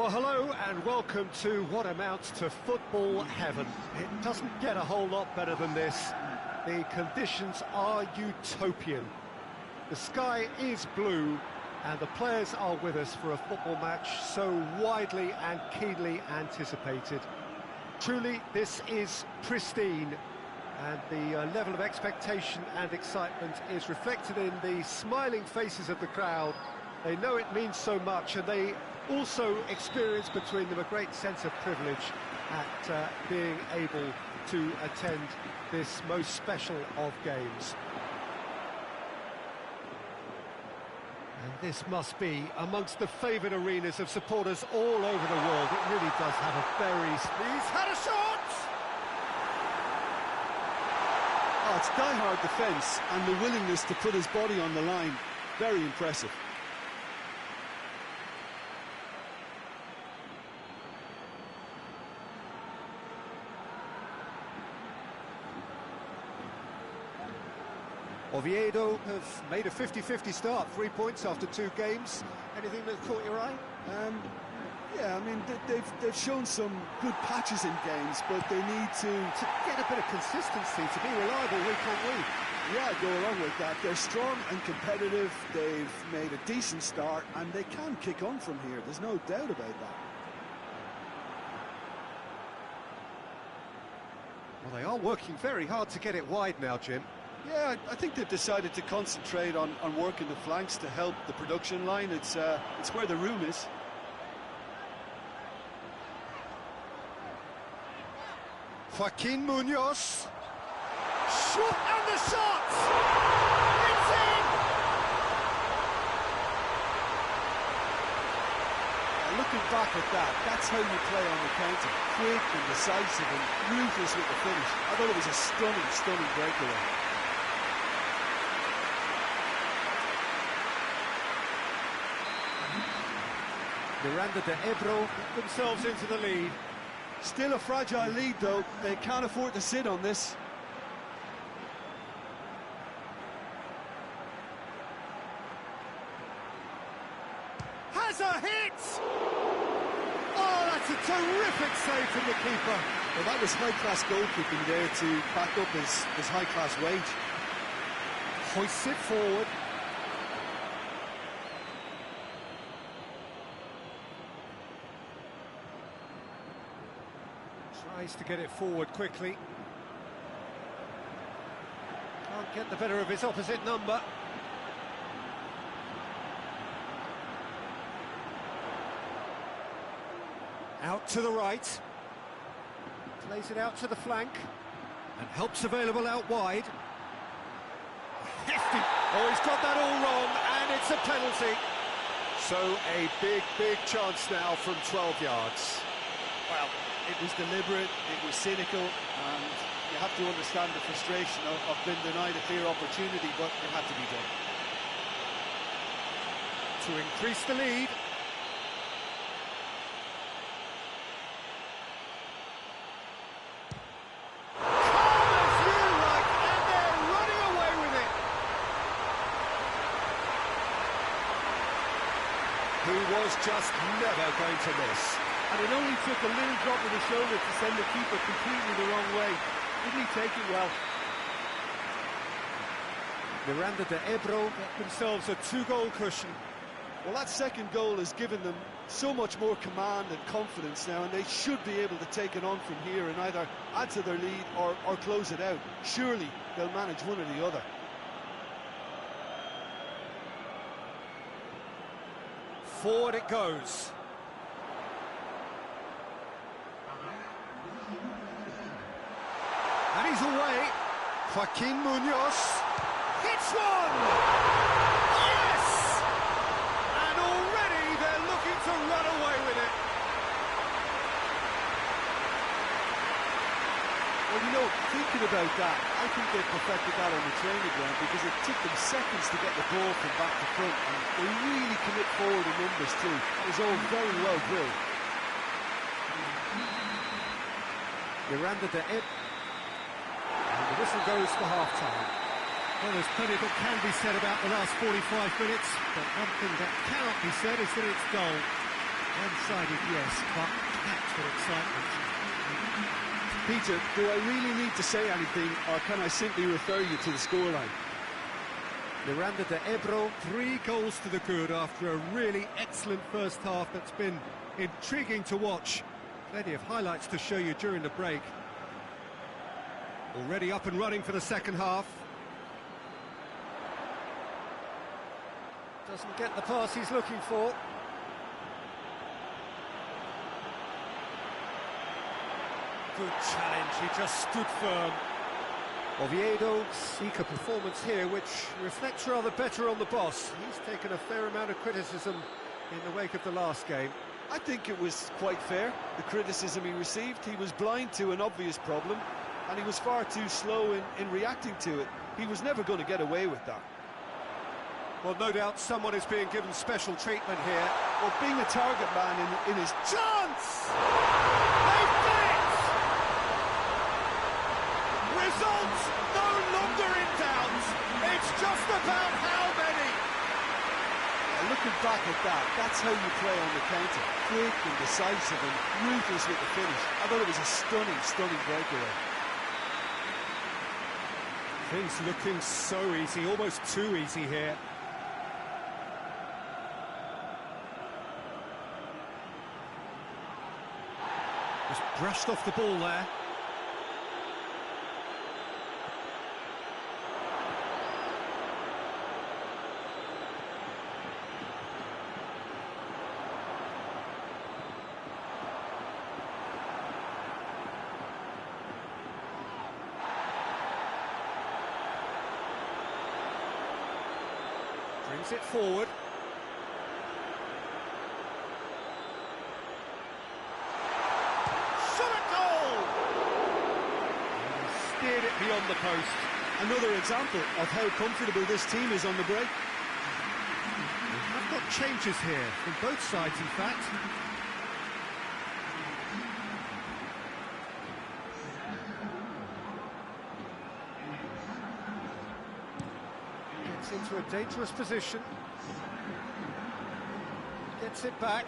Well, hello and welcome to what amounts to football heaven. It doesn't get a whole lot better than this. The conditions are utopian. The sky is blue and the players are with us for a football match so widely and keenly anticipated. Truly, this is pristine, and the level of expectation and excitement is reflected in the smiling faces of the crowd. They know it means so much, and they also experience between them a great sense of privilege at being able to attend this most special of games. And this must be amongst the favoured arenas of supporters all over the world. It really does have a very... He's had a shot! Oh, it's die-hard defence and the willingness to put his body on the line. Very impressive. Oviedo have made a 50-50 start, 3 points after 2 games. Anything that caught your eye? Yeah, I mean, they've shown some good patches in games, but they need to get a bit of consistency, to be reliable week on week. Yeah, I'd go along with that. They're strong and competitive, they've made a decent start, and they can kick on from here, there's no doubt about that. Well, they are working very hard to get it wide now, Jim. Yeah, I think they've decided to concentrate on working the flanks to help the production line. It's where the room is. Joaquin Munoz. Shoot, and the shot! It's in! Looking back at that, that's how you play on the counter. Quick and decisive and ruthless with the finish. I thought it was a stunning breakaway. Miranda de Ebro put themselves into the lead. Still a fragile lead, though. They can't afford to sit on this. Has a hit! Oh, that's a terrific save from the keeper. Well, that was high-class goalkeeping there to back up his high-class wage. Hoists it forward. Tries to get it forward quickly. Can't get the better of his opposite number. Out to the right. Plays it out to the flank. And help's available out wide. Hefty. Oh, he's got that all wrong, and it's a penalty. So a big chance now from 12 yards. Well, it was deliberate, it was cynical, and you have to understand the frustration of being denied a clear opportunity, but it had to be done. To increase the lead. Calm as you like, and they're running away with it. Who was just never going to miss. And it only took a little drop of the shoulder to send the keeper completely the wrong way. Didn't he take it well? Miranda de Ebro get themselves a 2-goal cushion. Well, that second goal has given them so much more command and confidence now, and they should be able to take it on from here and either add to their lead or close it out. Surely they'll manage one or the other. Forward it goes. And he's away. Joaquin Munoz hits one! Yes! And already they're looking to run away with it. Well, you know, thinking about that, I think they perfected that on the training ground because it took them seconds to get the ball from back to front, and they really commit forward in numbers too. It was all very well drilled. Miranda de Ebro. The whistle goes for half-time. Well, there's plenty that can be said about the last 45 minutes, but one thing that cannot be said is that it's dull. One-sided, yes, but packed with excitement. Peter, do I really need to say anything, or can I simply refer you to the scoreline? Miranda de Ebro, 3 goals to the good after a really excellent first half that's been intriguing to watch. Plenty of highlights to show you during the break. Already up and running for the second half. Doesn't get the pass he's looking for. Good challenge, he just stood firm. Oviedo seek a performance here which reflects rather better on the boss. He's taken a fair amount of criticism in the wake of the last game. I think it was quite fair, the criticism he received. He was blind to an obvious problem, and he was far too slow in reacting to it. He was never going to get away with that. Well, no doubt someone is being given special treatment here. Well, being a target man in his... Chance! They've done it! Results no longer in doubt. It's just about how many. Looking back at that, that's how you play on the counter. Quick and decisive and ruthless with the finish. I thought it was a stunning, stunning breakaway. Things looking so easy, almost too easy here. Just brushed off the ball there. Brings it forward. Shot at goal! And he steered it beyond the post. Another example of how comfortable this team is on the break. I've got changes here, from both sides in fact. Gets into a dangerous position. Gets it back.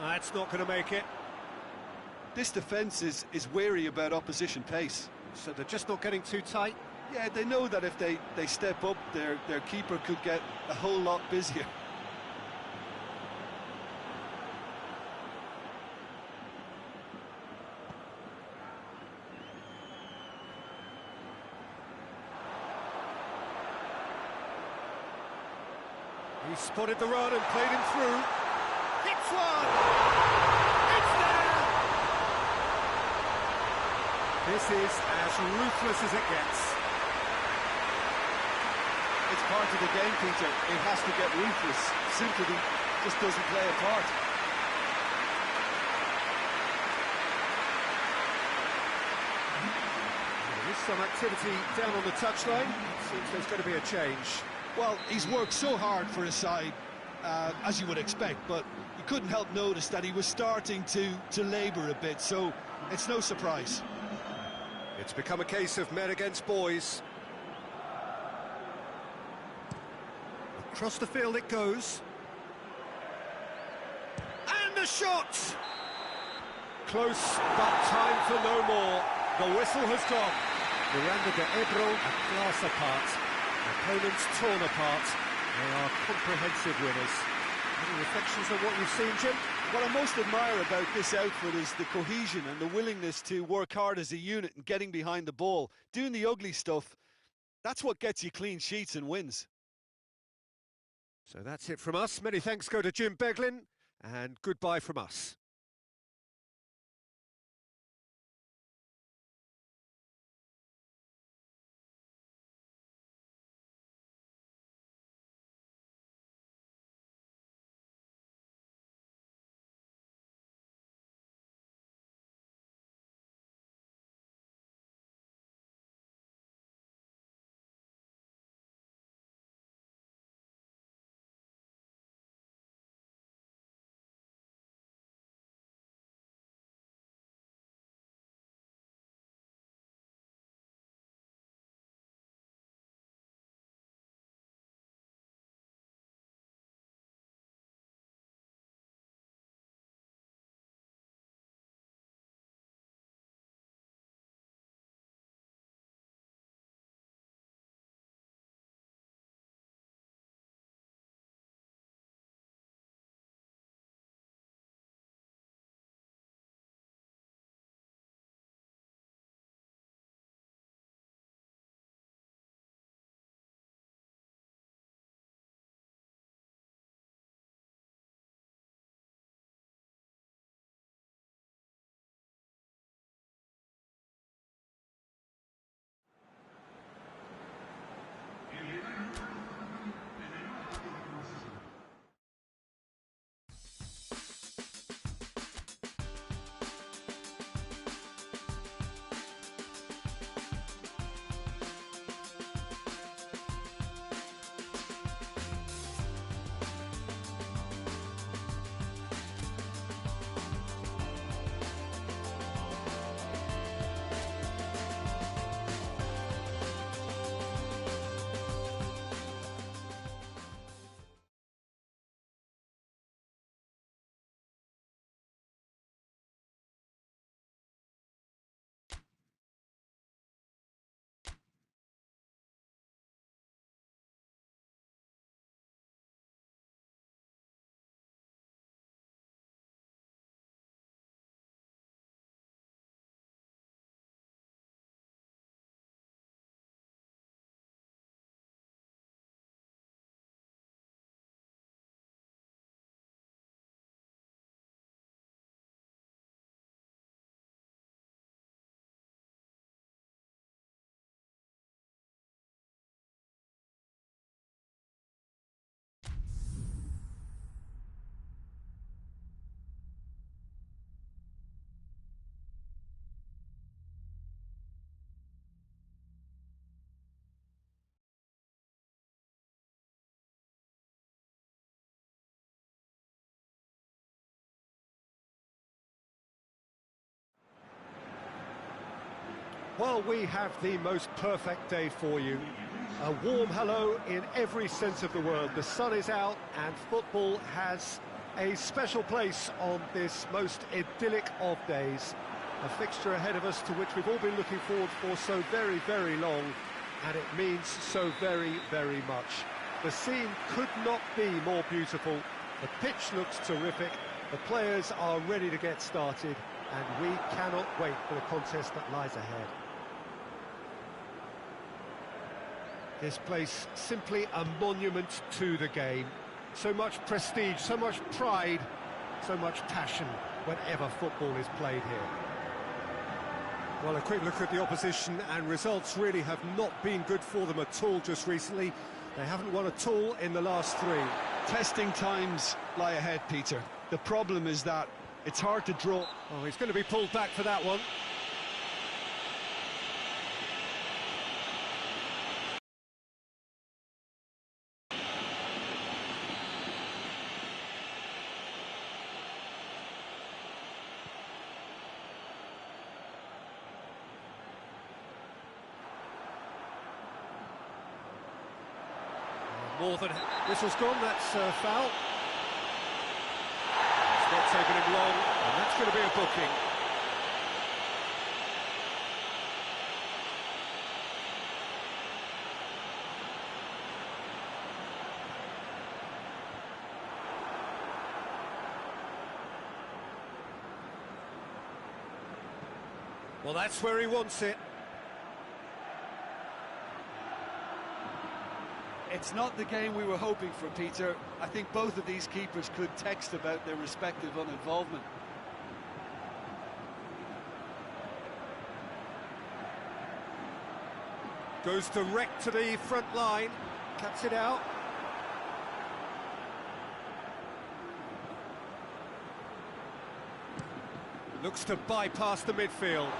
That's not going to make it. This defence is wary about opposition pace. So they're just not getting too tight. Yeah, they know that if they step up, their keeper could get a whole lot busier. He spotted the run and played him through. Hits one! It's there! This is as ruthless as it gets. It's part of the game, Peter. It has to get ruthless. Sympathy just doesn't play a part. There is some activity down on the touchline. Seems there's going to be a change. Well, he's worked so hard for his side, as you would expect, but you couldn't help notice that he was starting to labour a bit, so it's no surprise. It's become a case of men against boys. Across the field it goes. And the shot! Close, but time for no more. The whistle has gone. Miranda de Ebro a class apart. Opponents torn apart. They are comprehensive winners. Any reflections on what you've seen, Jim? What I most admire about this outfit is the cohesion and the willingness to work hard as a unit and getting behind the ball. Doing the ugly stuff, that's what gets you clean sheets and wins. So that's it from us. Many thanks go to Jim Beglin, and goodbye from us. Well, we have the most perfect day for you. A warm hello in every sense of the word. The sun is out and football has a special place on this most idyllic of days. A fixture ahead of us to which we've all been looking forward for so very, very long, and it means so very, very much. The scene could not be more beautiful. The pitch looks terrific. The players are ready to get started, and we cannot wait for the contest that lies ahead. This place simply a monument to the game. So much prestige, so much pride, so much passion whenever football is played here. Well, a quick look at the opposition, and results really have not been good for them at all just recently. They haven't won at all in the last three. Testing times lie ahead, Peter. The problem is that it's hard to draw. Oh, he's going to be pulled back for that one. More than whistle's gone, that's foul. It's not taken him long, and that's going to be a booking. Well, that's where he wants it. It's not the game we were hoping for, Peter. I think both of these keepers could text about their respective uninvolvement. Goes direct to the front line, cuts it out. Looks to bypass the midfield.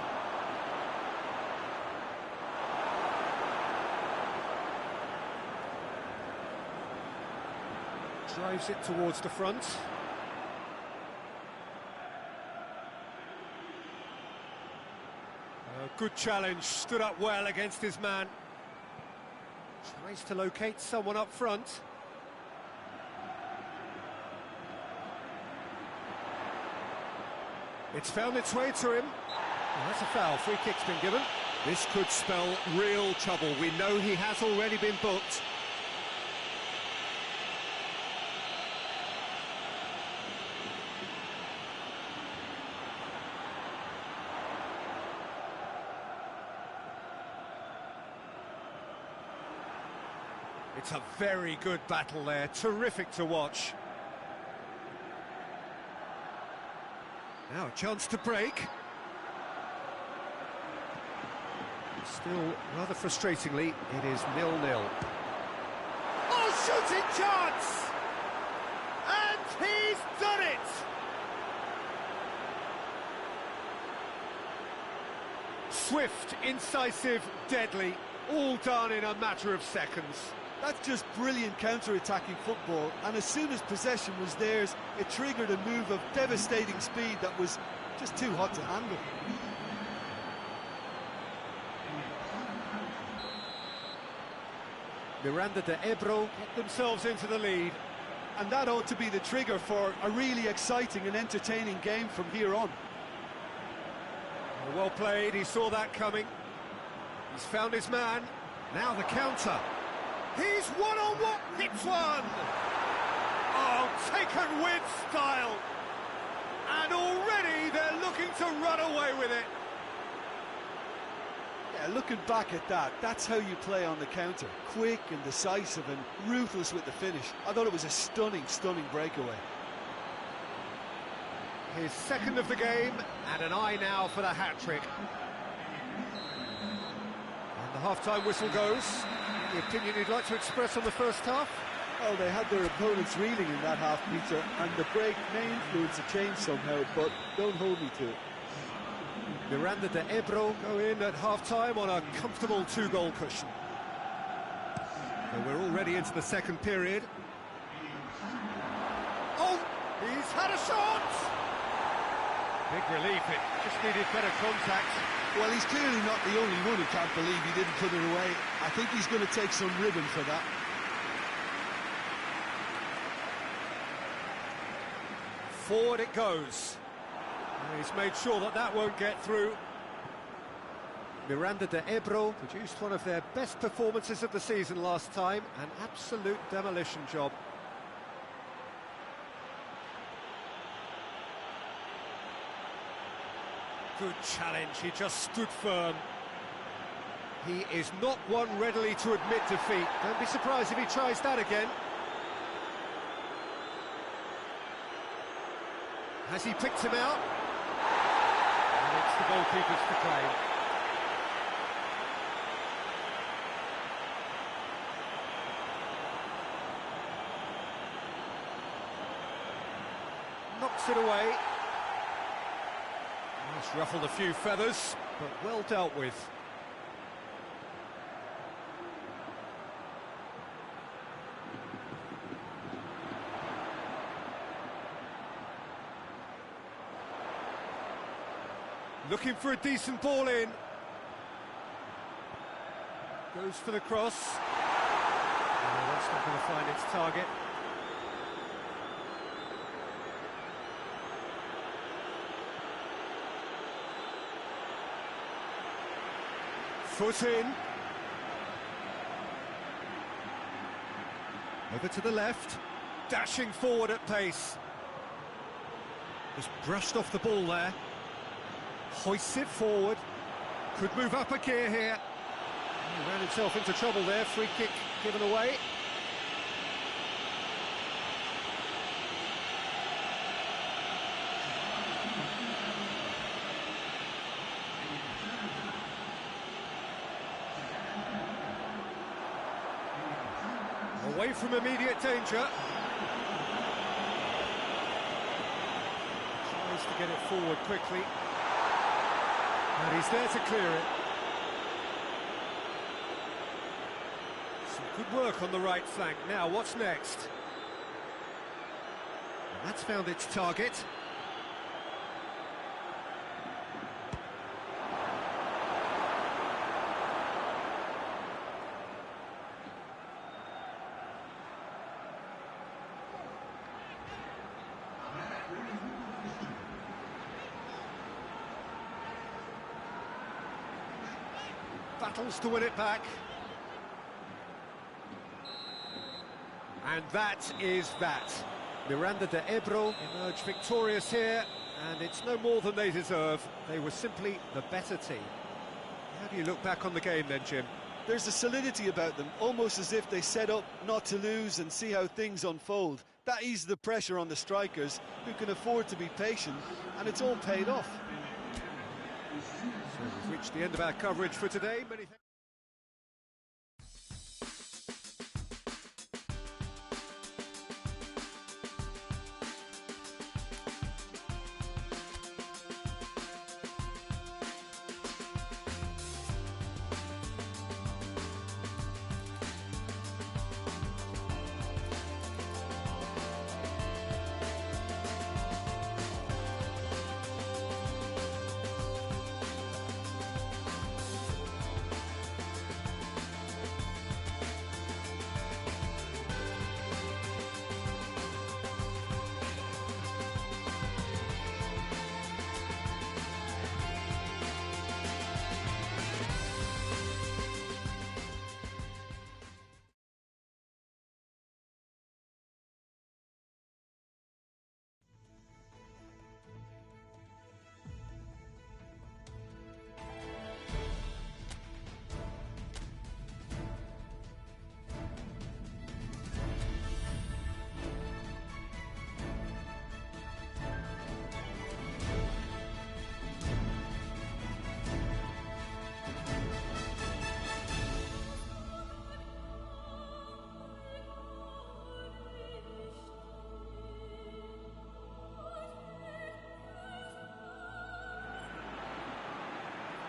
Drives it towards the front. Good challenge, stood up well against his man. Tries to locate someone up front. It's found its way to him. Oh, that's a foul, free kick's been given. This could spell real trouble. We know he has already been booked. It's a very good battle there, terrific to watch. Now a chance to break. Still, rather frustratingly, it is 0-0. Oh, shooting chance! And he's done it! Swift, incisive, deadly, all done in a matter of seconds. That's just brilliant counter-attacking football, and as soon as possession was theirs, it triggered a move of devastating speed that was just too hot to handle. Miranda de Ebro get themselves into the lead. And that ought to be the trigger for a really exciting and entertaining game from here on. Well played, he saw that coming. He's found his man. Now the counter. He's one-on-one, hits one! Oh, taken with style! And already they're looking to run away with it. Yeah, looking back at that, that's how you play on the counter. Quick and decisive and ruthless with the finish. I thought it was a stunning, stunning breakaway. His second of the game, and an eye now for the hat-trick. And the half-time whistle goes. The opinion you'd like to express on the first half? Well, they had their opponents reeling in that half, Peter, and the break may influence a change somehow, but don't hold me to it. Miranda de Ebro go in at half-time on a comfortable two-goal cushion. So we're already into the second period. Oh, he's had a shot! Big relief, it just needed better contact. Well, he's clearly not the only one who can't believe he didn't put it away. I think he's going to take some ribbon for that. Forward it goes. And he's made sure that that won't get through. Miranda de Ebro produced one of their best performances of the season last time. An absolute demolition job. Good challenge, he just stood firm. He is not one readily to admit defeat. Don't be surprised if he tries that again. Has he picked him out? And it's the goalkeeper's to claim. Knocks it away. It's ruffled a few feathers, but well dealt with. Looking for a decent ball in. Goes for the cross. Oh, that's not going to find its target. Foot in. Over to the left. Dashing forward at pace. Just brushed off the ball there. Hoists it forward. Could move up a gear here. He ran himself into trouble there. Free kick given away. Away from immediate danger. Tries to get it forward quickly. And he's there to clear it. Some good work on the right flank. Now, what's next? And that's found its target. Battles to win it back. And that is that. Miranda de Ebro emerged victorious here, and it's no more than they deserve. They were simply the better team. How do you look back on the game then, Jim? There's a solidity about them, almost as if they set up not to lose and see how things unfold. That eased the pressure on the strikers, who can afford to be patient, and it's all paid off. So we've reached the end of our coverage for today. Many thanks.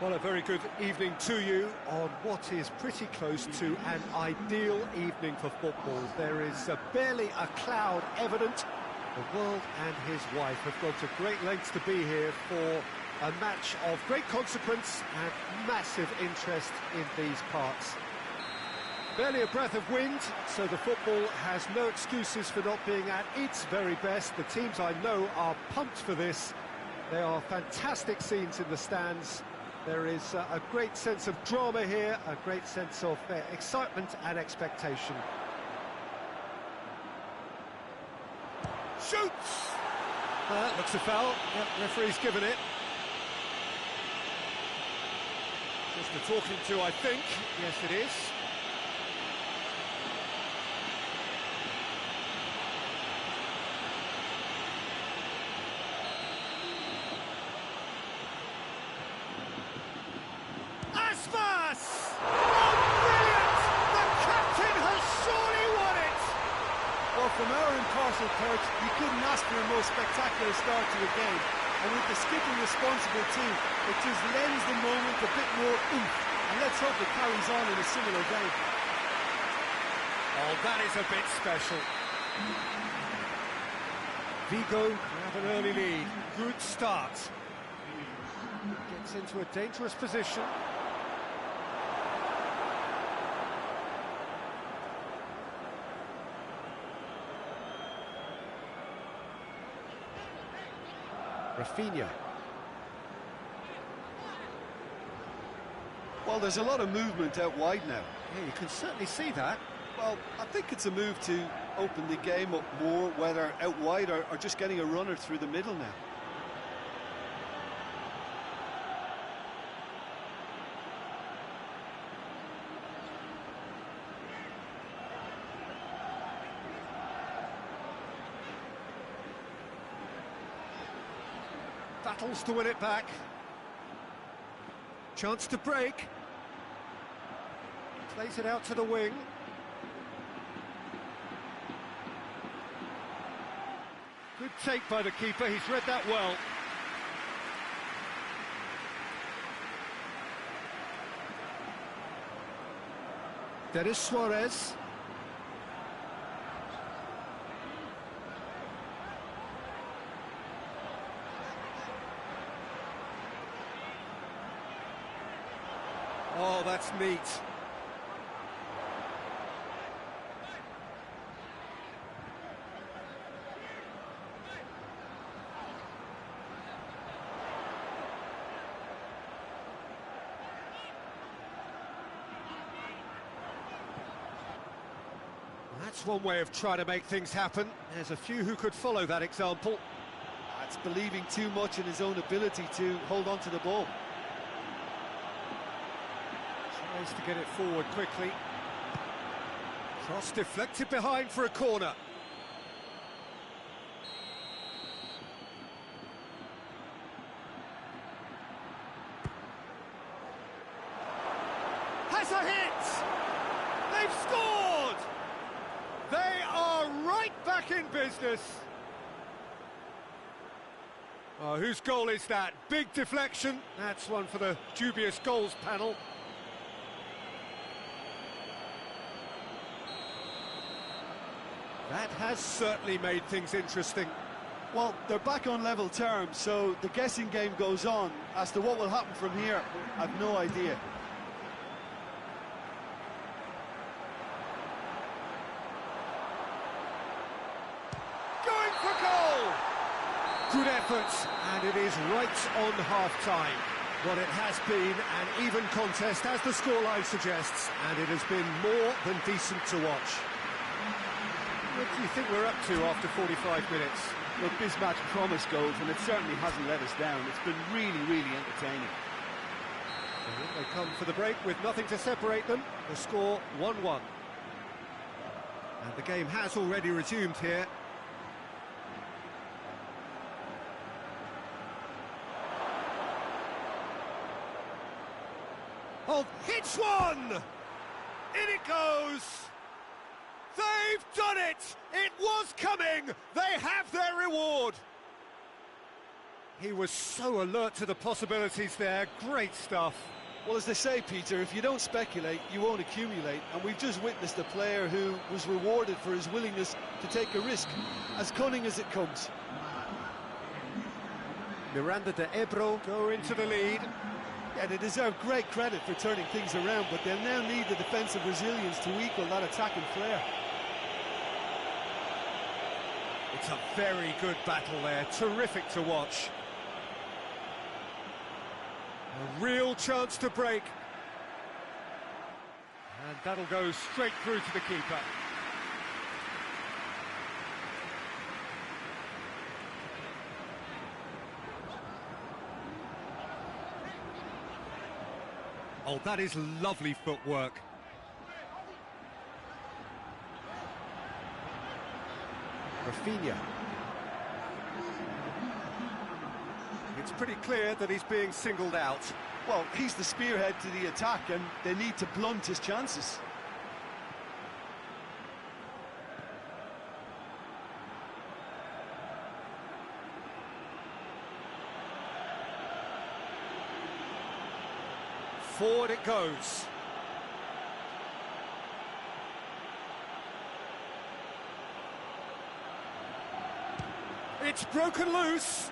Well, a very good evening to you on what is pretty close to an ideal evening for football. There is barely a cloud evident, The world and his wife have gone to great lengths to be here for a match of great consequence and massive interest in these parts. Barely a breath of wind, so the football has no excuses for not being at its very best. The teams I know are pumped for this. There are fantastic scenes in the stands. There is a great sense of drama here, a great sense of excitement and expectation. Shoots! Looks a foul. Yep, referee's given it. Just a talking to, I think. Yes, it is. From our impartial perch, you couldn't ask for a more spectacular start to a game. And with the skipper responsible too, it just lends the moment a bit more oomph. And let's hope it carries on in a similar vein. Oh, that is a bit special. Vigo have an early lead. Good start. Gets into a dangerous position. Rafinha. Well, there's a lot of movement out wide now. Yeah, you can certainly see that. Well, I think it's a move to open the game up more, whether out wide or just getting a runner through the middle now. Battles to win it back. Chance to break. Plays it out to the wing. Good take by the keeper, he's read that well. Denis Suarez. Oh, that's neat. That's one way of trying to make things happen. There's a few who could follow that example. That's believing too much in his own ability to hold on to the ball. Tries to get it forward quickly. Cross deflected behind for a corner. Has a hit! They've scored! They are right back in business. Oh, whose goal is that? Big deflection. That's one for the dubious goals panel. That has certainly made things interesting. Well, they're back on level terms, so the guessing game goes on. As to what will happen from here, I've no idea. Going for goal! Good effort, and it is right on half-time. What it has been an even contest, as the scoreline suggests, and it has been more than decent to watch. What do you think we're up to after 45 minutes? Look, this match promised goals, and it certainly hasn't let us down. It's been really, really entertaining. So they come for the break with nothing to separate them. The score 1-1. And the game has already resumed here. Oh, hits one! In it goes! They've done it! It was coming! They have their reward! He was so alert to the possibilities there. Great stuff. Well, as they say, Peter, if you don't speculate, you won't accumulate. And we've just witnessed a player who was rewarded for his willingness to take a risk, as cunning as it comes. Miranda de Ebro go into the lead. Yeah, they deserve great credit for turning things around, but they'll now need the defensive resilience to equal that attacking flair. It's a very good battle there, terrific to watch. A real chance to break. And that'll go straight through to the keeper. Oh, that is lovely footwork. Rafinha. It's pretty clear that he's being singled out. Well, he's the spearhead to the attack, and they need to blunt his chances. Forward it goes. It's broken loose.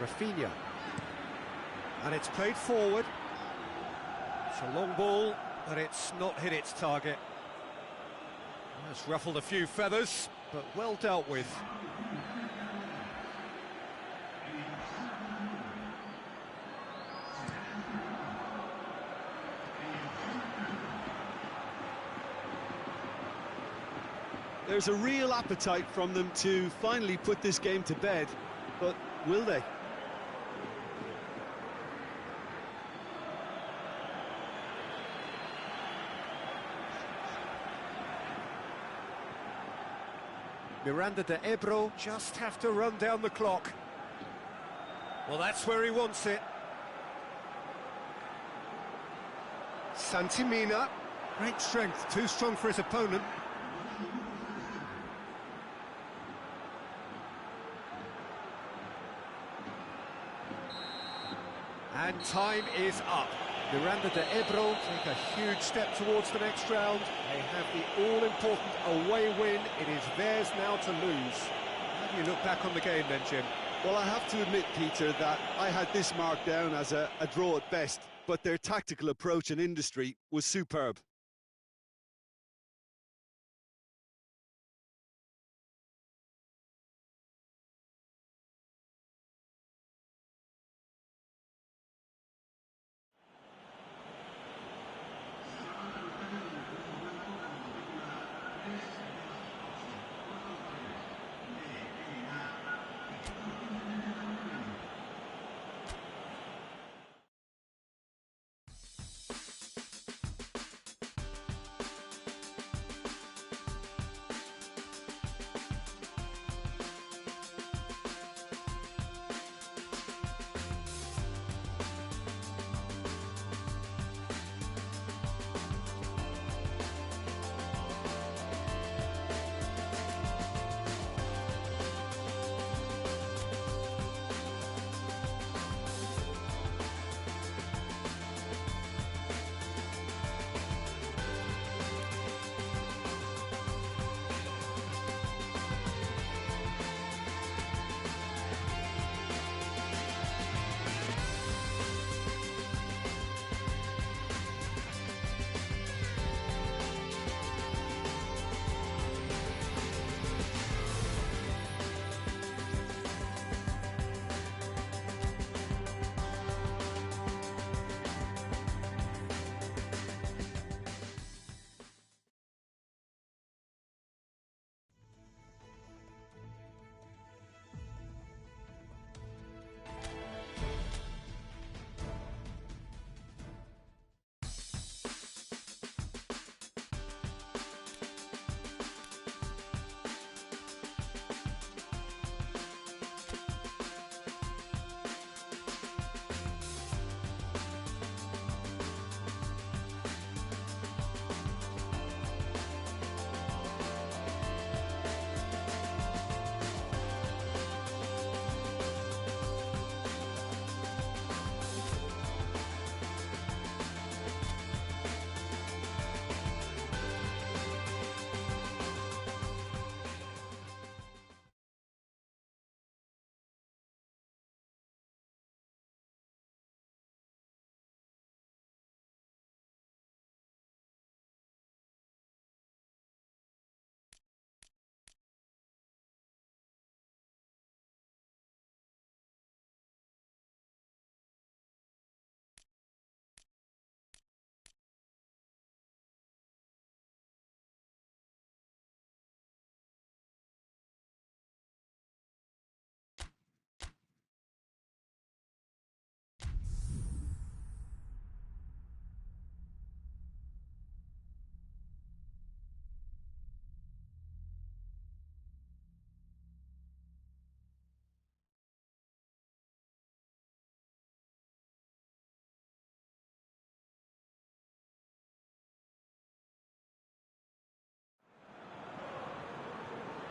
Rafinha. And it's played forward. It's a long ball, but it's not hit its target. It's ruffled a few feathers, but well dealt with. There's a real appetite from them to finally put this game to bed, but will they? Miranda de Ebro just have to run down the clock. Well, that's where he wants it. Santimina, great strength, too strong for his opponent. And time is up. Miranda de Ebro take a huge step towards the next round. They have the all-important away win. It is theirs now to lose. How do you look back on the game then, Jim? Well, I have to admit, Peter, that I had this marked down as a draw at best, but their tactical approach and industry was superb.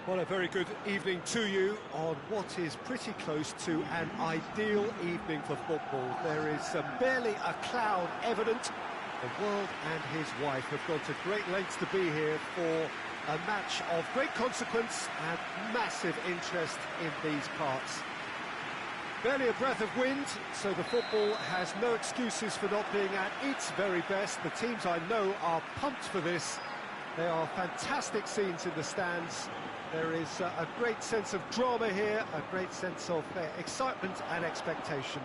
Well, a very good evening to you on what is pretty close to an ideal evening for football. There is barely a cloud evident. The world and his wife have gone to great lengths to be here for a match of great consequence and massive interest in these parts. Barely a breath of wind, so the football has no excuses for not being at its very best. The teams I know are pumped for this. There are fantastic scenes in the stands. There is a great sense of drama here, a great sense of excitement and expectation.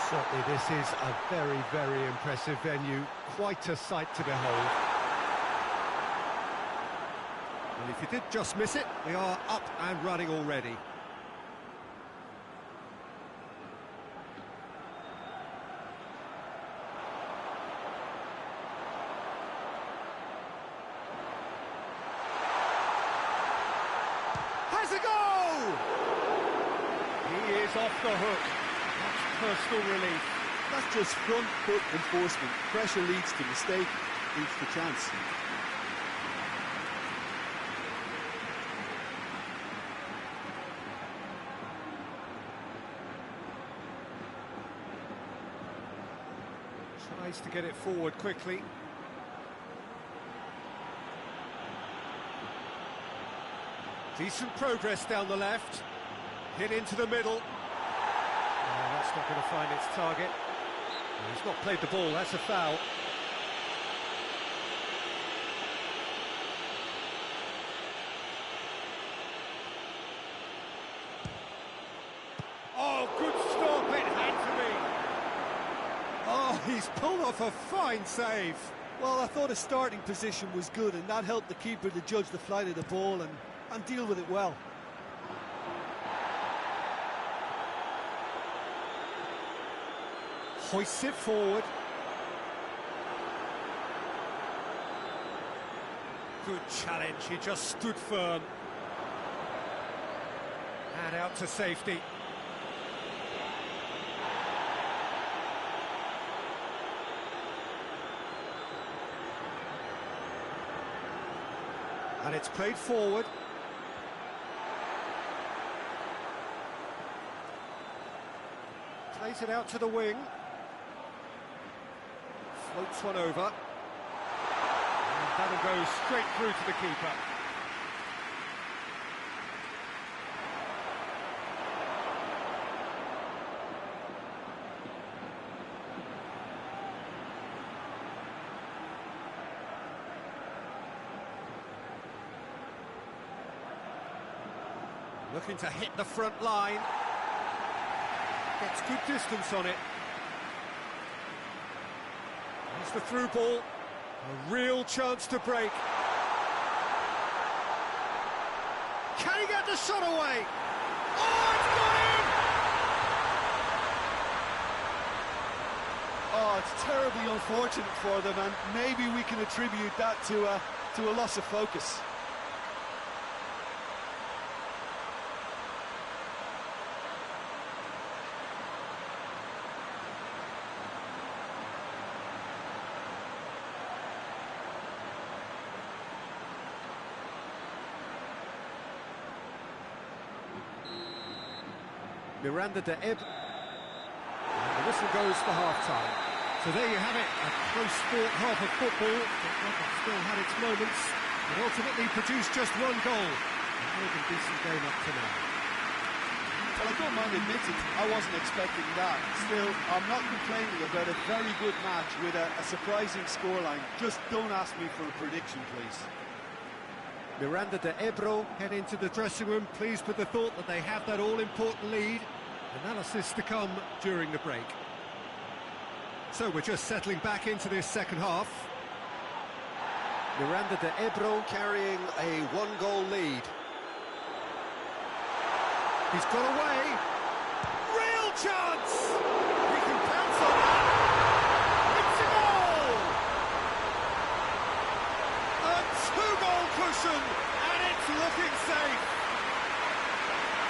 Certainly this is a very, very impressive venue, quite a sight to behold. And if you did just miss it, we are up and running already. Has a goal! He is off the hook. That's personal relief. That's just front foot enforcement. Pressure leads to mistake, leads to chance. Tries to get it forward quickly. Decent progress down the left. Hit into the middle. Oh, that's not going to find its target. Oh, he's not played the ball, that's a foul. Oh, good stop, it had to be. Oh, he's pulled off a fine save. Well, I thought his starting position was good, and that helped the keeper to judge the flight of the ball and deal with it well. Hoists it forward. Good challenge, he just stood firm. And out to safety. And it's played forward. Plays it out to the wing. Floats one over. And that'll go straight through to the keeper. Looking to hit the front line. Gets good distance on it. It's the through ball. A real chance to break. Can he get the shot away? Oh, it's got in! Oh, it's terribly unfortunate for them, and maybe we can attribute that to a loss of focus. Miranda de Eb. And the whistle goes for half-time. So there you have it, a close-fought half of football that still had its moments, but ultimately produced just one goal. A very decent game up to now. Well, I don't mind admitting, I wasn't expecting that. Still, I'm not complaining about a very good match with a surprising scoreline. Just don't ask me for a prediction, please. Miranda de Ebro head into the dressing room, pleased with the thought that they have that all-important lead. Analysis to come during the break. So we're just settling back into this second half. Miranda de Ebro carrying a one-goal lead. He's got away. Real chance! He can pounce on that. It's a goal! A two-goal cushion, and it's looking safe.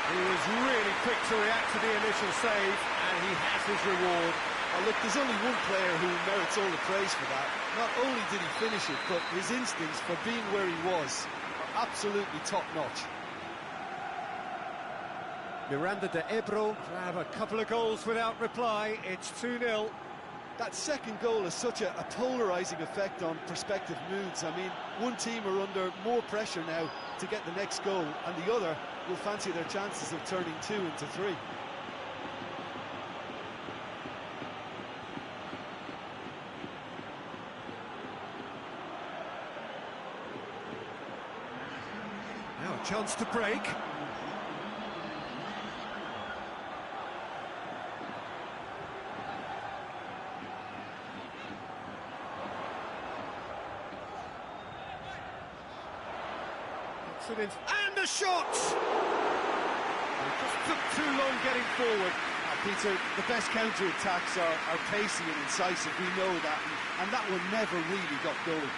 He was really quick to react to the initial save, and he has his reward. A Oh, look, there's only one player who merits all the praise for that. Not only did he finish it, but his instincts for being where he was are absolutely top-notch. Miranda de Ebro grab a couple of goals without reply. It's 2-0. That second goal has such a polarising effect on prospective moods. I mean, one team are under more pressure now to get the next goal, and the other will fancy their chances of turning 2 into 3. Now a chance to break. And a shot! It just took too long getting forward. Peter, the best counter-attacks are pacey and incisive, we know that, and that one never really got going.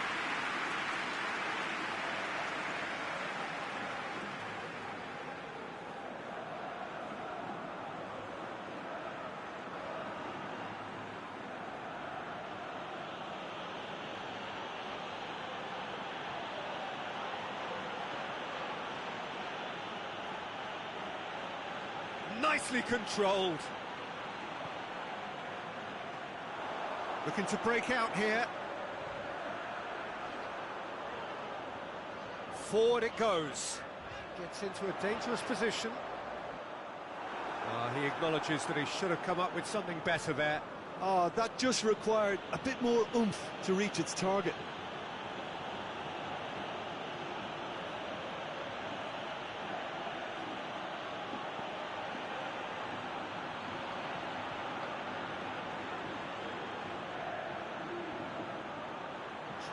Nicely controlled. Looking to break out here. Forward it goes. Gets into a dangerous position. He acknowledges that he should have come up with something better there. That just required a bit more oomph to reach its target.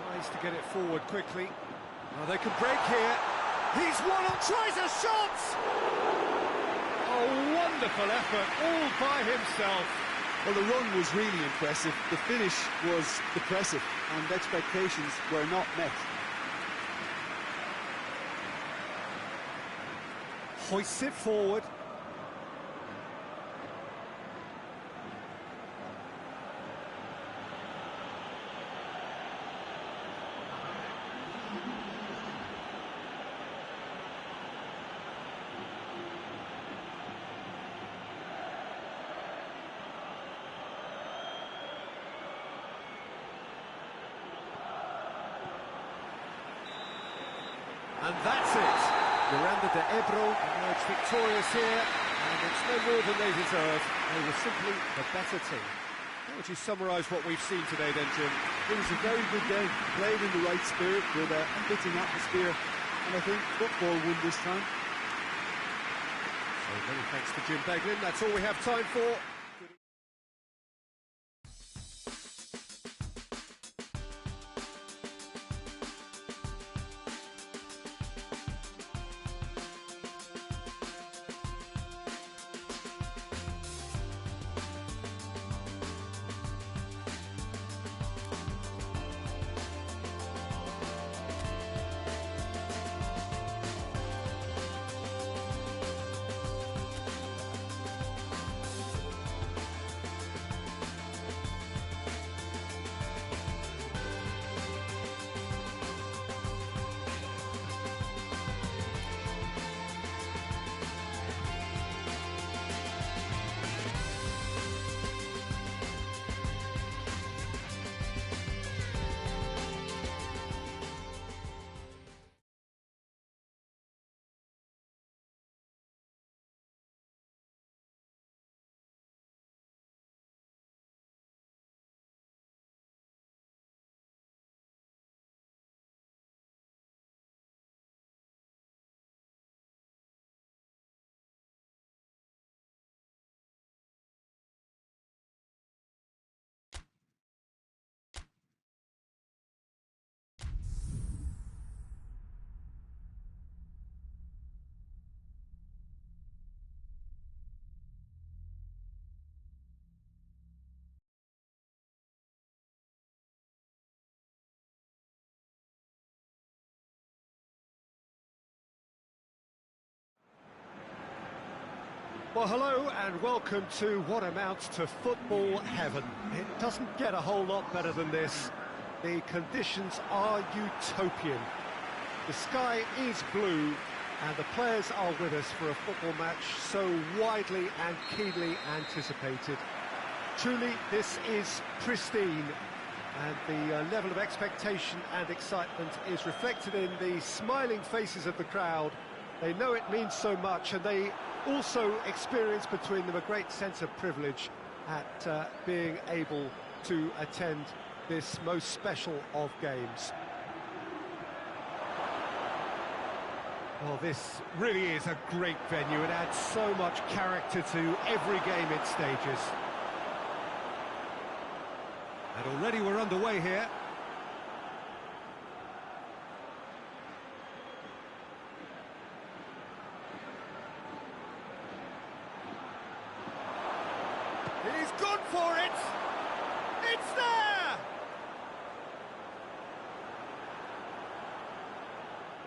Tries to get it forward quickly. They can break here. He's one on, tries a shot! Oh, wonderful effort, all by himself. Well, the run was really impressive. The finish was depressive, and expectations were not met. Hoists it forward. And that's it. Miranda de Ebro emerged victorious here, and it's no more than they deserve. They were simply the better team. How would you summarise what we've seen today then, Jim? It was a very good game, played in the right spirit with a fitting atmosphere, and I think football won this time. So many thanks to Jim Beglin. That's all we have time for. Well, hello and welcome to what amounts to football heaven. It doesn't get a whole lot better than this. The conditions are utopian. The sky is blue and the players are with us for a football match so widely and keenly anticipated. Truly, this is pristine, and the level of expectation and excitement is reflected in the smiling faces of the crowd. They know it means so much, and they also experience between them a great sense of privilege at being able to attend this most special of games. Well, this really is a great venue. It adds so much character to every game it stages. And already we're underway here. He's gone for it! It's there!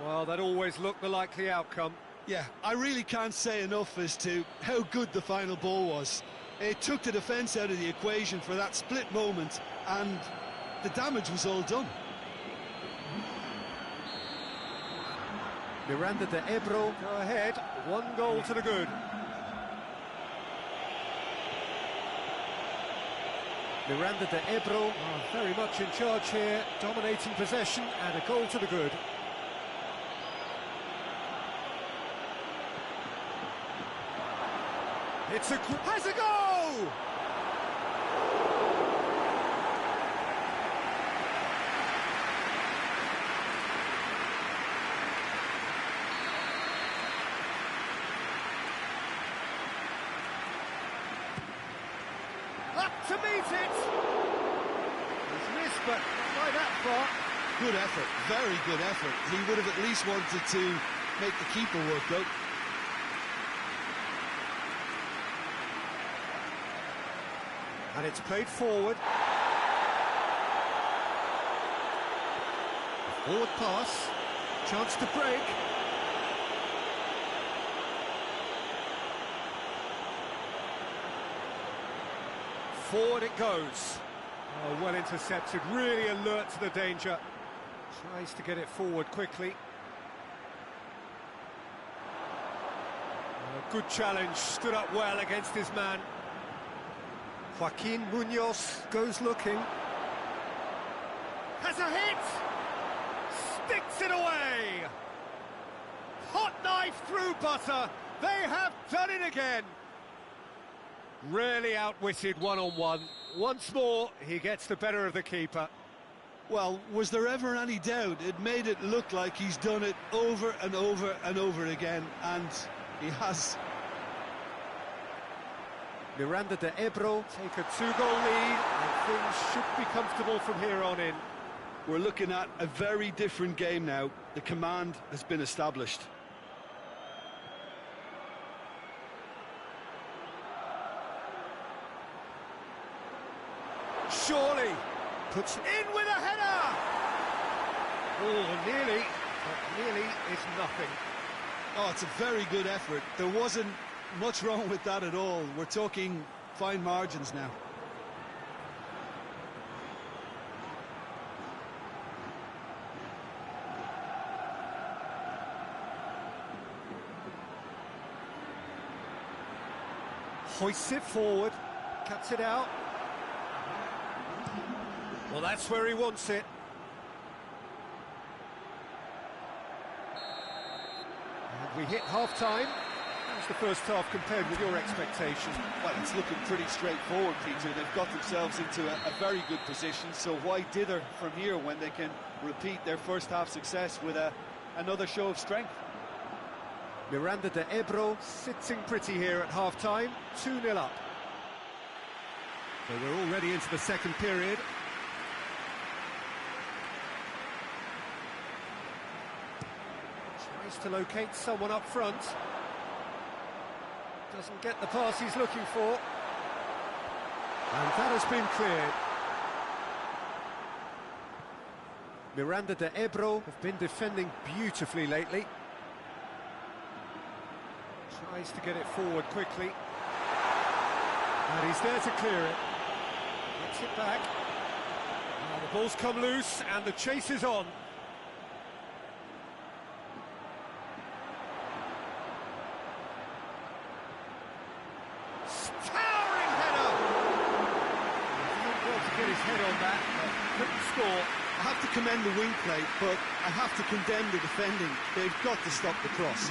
Well, that always looked the likely outcome. Yeah, I really can't say enough as to how good the final ball was. It took the defence out of the equation for that split moment, and the damage was all done. Miranda de Ebro go ahead, 1 goal to the good. Miranda de Ebro very much in charge here, dominating possession and a goal to the good. Has a goal! Up to meet it! He's missed, but not by that far. Good effort, very good effort. He would have at least wanted to make the keeper work, though. And it's played forward. Forward pass. Chance to break. Forward it goes. Oh, well intercepted. Really alert to the danger. Tries to get it forward quickly. Good challenge. Stood up well against his man. Joaquin Munoz goes looking. Has a hit! Sticks it away! Hot knife through butter! They have done it again! Really outwitted one-on-one. Once more, he gets the better of the keeper. Well, was there ever any doubt? It made it look like he's done it over and over and over again, and he has. Miranda de Ebro take a 2-goal lead, and things should be comfortable from here on in. We're looking at a very different game now. The command has been established. Surely puts in with a header! Oh, nearly, but nearly is nothing. Oh, it's a very good effort. There wasn't much wrong with that at all. We're talking fine margins now. Hoists it forward, cuts it out. Well, that's where he wants it. And we hit half-time. How's the first half compared with your expectations? Well, it's looking pretty straightforward, Peter. They've got themselves into a very good position, so why dither from here when they can repeat their first half success with another show of strength? Miranda de Ebro sitting pretty here at half-time, 2-0 up. So we're already into the second period. Tries to locate someone up front. Doesn't get the pass he's looking for. And that has been cleared. Miranda de Ebro have been defending beautifully lately. Tries to get it forward quickly. And he's there to clear it. Gets it back. Now the ball's come loose and the chase is on. Towering header! He able to get his head on that, but couldn't score. I have to commend the wing play, but I have to condemn the defending. They've got to stop the cross.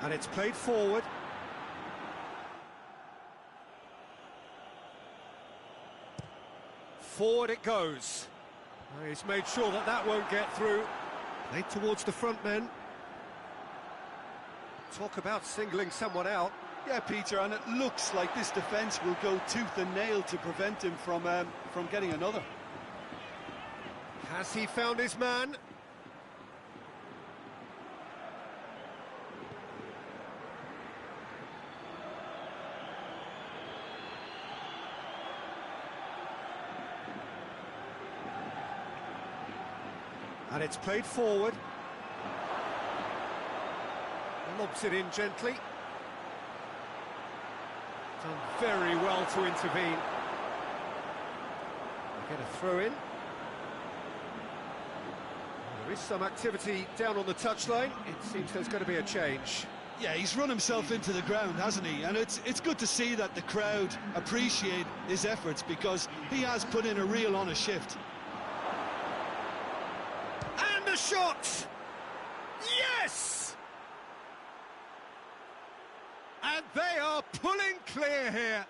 And it's played forward. Forward it goes. He's made sure that that won't get through. Played towards the front men. Talk about singling someone out. Yeah, Peter, and it looks like this defence will go tooth and nail to prevent him from getting another. Has he found his man? And it's played forward. Lobs it in gently. Done very well to intervene. Get a throw in. There is some activity down on the touchline. It seems there's going to be a change. Yeah, he's run himself into the ground, hasn't he? And it's good to see that the crowd appreciate his efforts, because he has put in a real honest shift. And a shot! Yes! And they are pulling clear here.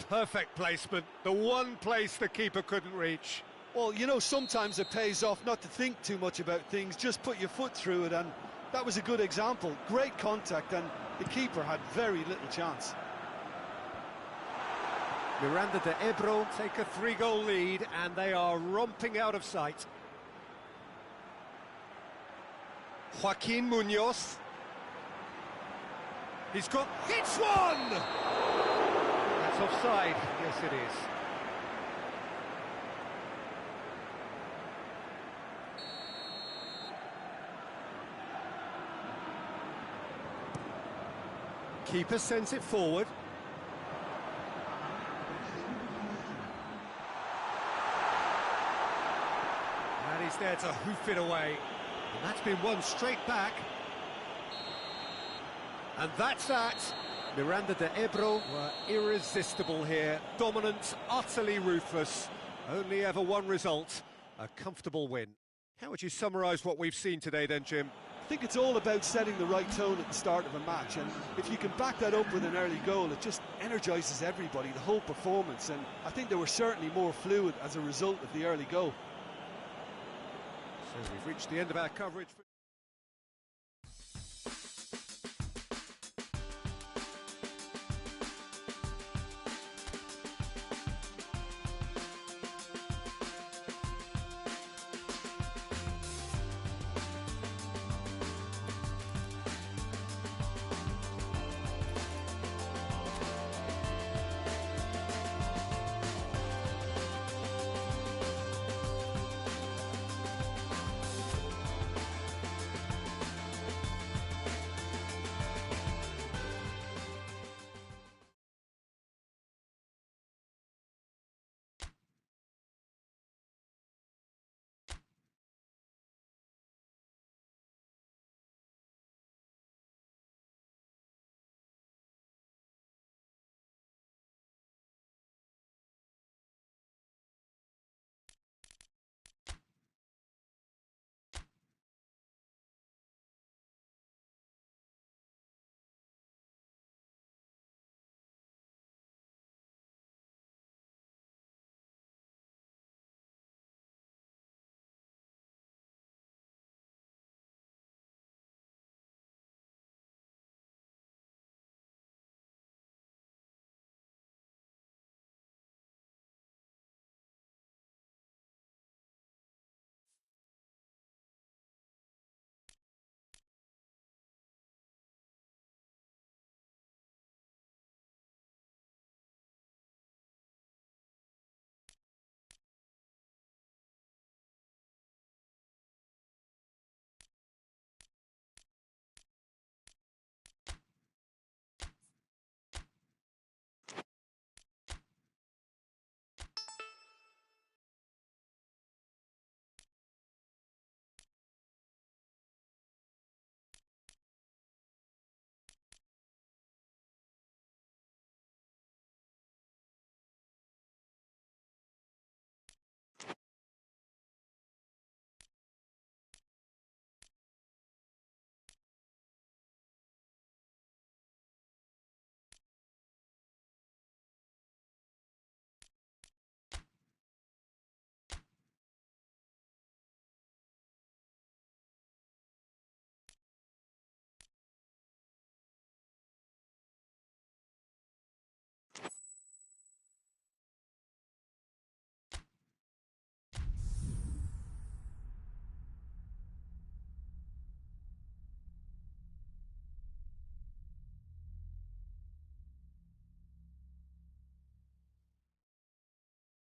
Perfect placement, the one place the keeper couldn't reach. Well, you know, sometimes it pays off not to think too much about things, just put your foot through it, and that was a good example. Great contact, and the keeper had very little chance. Miranda de Ebro take a 3-goal lead, and they are romping out of sight. Joaquin Munoz. He's got... Hits one! That's offside. Yes, it is. Keeper sends it forward. And he's there to hoof it away. And that's been won straight back. And that's that. Miranda de Ebro were irresistible here. Dominant, utterly ruthless. Only ever one result, a comfortable win. How would you summarise what we've seen today then, Jim? I think it's all about setting the right tone at the start of a match, and if you can back that up with an early goal, it just energises everybody, the whole performance, and I think they were certainly more fluid as a result of the early goal. So we've reached the end of our coverage.